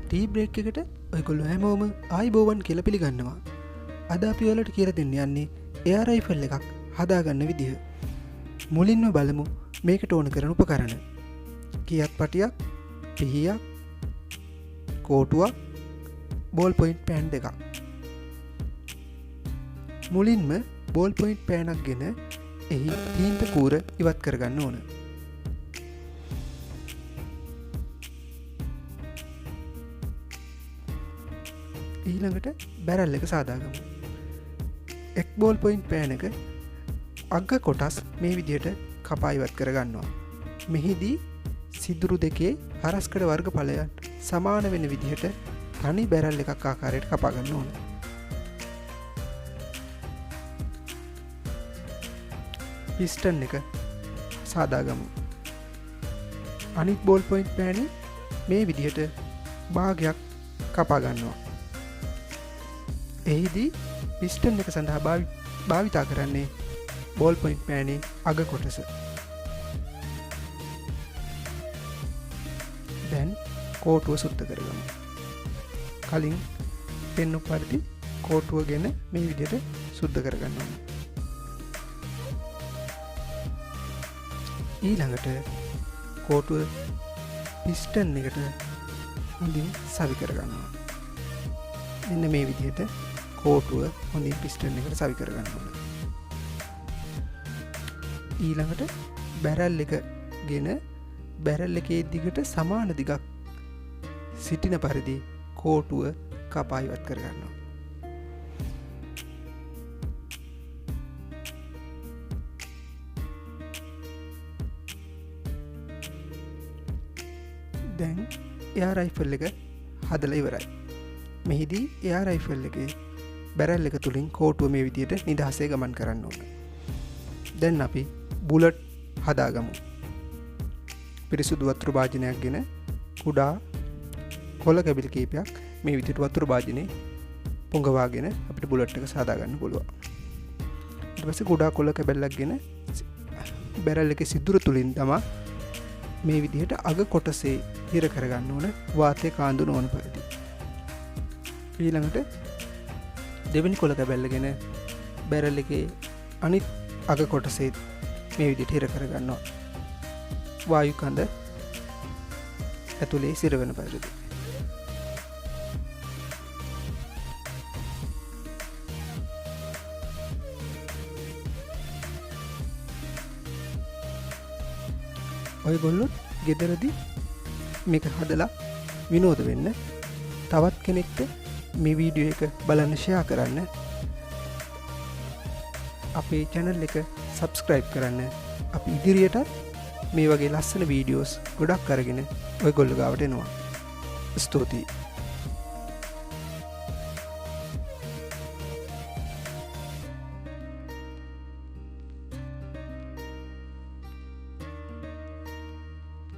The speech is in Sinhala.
ටී බ්‍රේක් එකට ඔයගොල්ලෝ හැමෝම ආයිබෝවන් කියලා පිළිගන්නවා. අද අපි ඔයාලට කියලා දෙන්න යන්නේ එයාර් රයිෆල් එකක් හදාගන්න විදිහ. මුලින්ම බලමු මේකට ඕන කරන උපකරණ. කීයක් පටියක්, පිහියක්, කෝටුවක්, බෝල් පොයින්ට් පෑන් දෙකක්. මුලින්ම බෝල් පොයින්ට් පෑනක් ගෙන එහි තීන්ත කූර ඉවත් කරගන්න ඕන. ඊළඟට බැරල් එක සාදාගමු. එක් බෝල් පොයින්ට් පෑන එක අග්ග කොටස් මේ විදිහට කපා ඉවත් කරගන්නවා. මෙහිදී සිදුරු දෙකේ හරස්කඩ වර්ග ඵලයන් සමාන වෙන විදිහට තනි බැරල් එකක් ආකාරයට කපා ගන්න ඕන. පිස්ටන් එක සාදාගමු. අනිත් බෝල් පොයින්ට් පෑනේ මේ විදිහට භාගයක් කපා ගන්නවා. එහිදී පිස්ටන් එක සඳහා භාවිතා කරන්නේ බෝල් පොයින්ට් පෑනේ අග කොටස. දැන් කෝටුව සුද්ධ කරගමු. කලින් පෙන්නු පරිදි කෝටුව ගෙන මේ විදිහට සුද්ධ කරගන්න ඕන. ඊළඟට කෝටුව පිස්ටන් එකට හොඳින් සවි කරගන්නවා. මෙන්න මේ විදිහට කෝටුව හොඳින් පිස්ටන් එකට සවි කරගන්න ඕන. ඊළඟට බැරල් එක ගෙන බැරල් එකේ දිගට සමාන දිගක් සිටින පරිදි කෝටුව කපා ඉවත් කරගන්නවා. දැන් එයාර් රයිෆල් එක හදලා ඉවරයි. මෙහිදී එයාර් රයිෆල් එකේ බැරල් එක තුලින් කෝටුව මේ විදිහට නිදහසේ ගමන් කරන්න ඕන. දැන් අපි බුලට් හදාගමු. පිරිසුදු වතුර භාජනයක් ගෙන කුඩා කොළ කැබිලි කීපයක් මේ විදිහට වතුර භාජනේ පොඟවාගෙන අපිට බුලට් එක සාදාගන්න පුළුවන්. ඊට පස්සේ කුඩා කොළ කැබල්ලක් ගෙන බැරල් එකේ සිදුර තුලින් තමා මේ විදිහට අග කොටසේ හිර කරගන්න ඕන වාතය කාඳුන ඕන පරිදි. ඊළඟට දෙවෙනි කොළ කැබල්ලගෙන බැරල් එකේ අනිත් අග කොටසේ මේ විදිහට හිර කරගන්නවා. වායු කඳ ඇතුලේ සිරවන පරිදි. ඔයගොල්ලෝ ගෙදරදී මේක හදලා විනෝද වෙන්න. තවත් කෙනෙක්ට මේ වීඩියෝ එක බලන්න ෂෙයා කරන්න. අපේ channel එක subscribe කරන්න. අපි ඉදිරියටත් මේ වගේ ලස්සන වීඩියෝස් ගොඩක් අරගෙන ඔයගොල්ලෝ ගාවට එනවා. ස්තුතියි.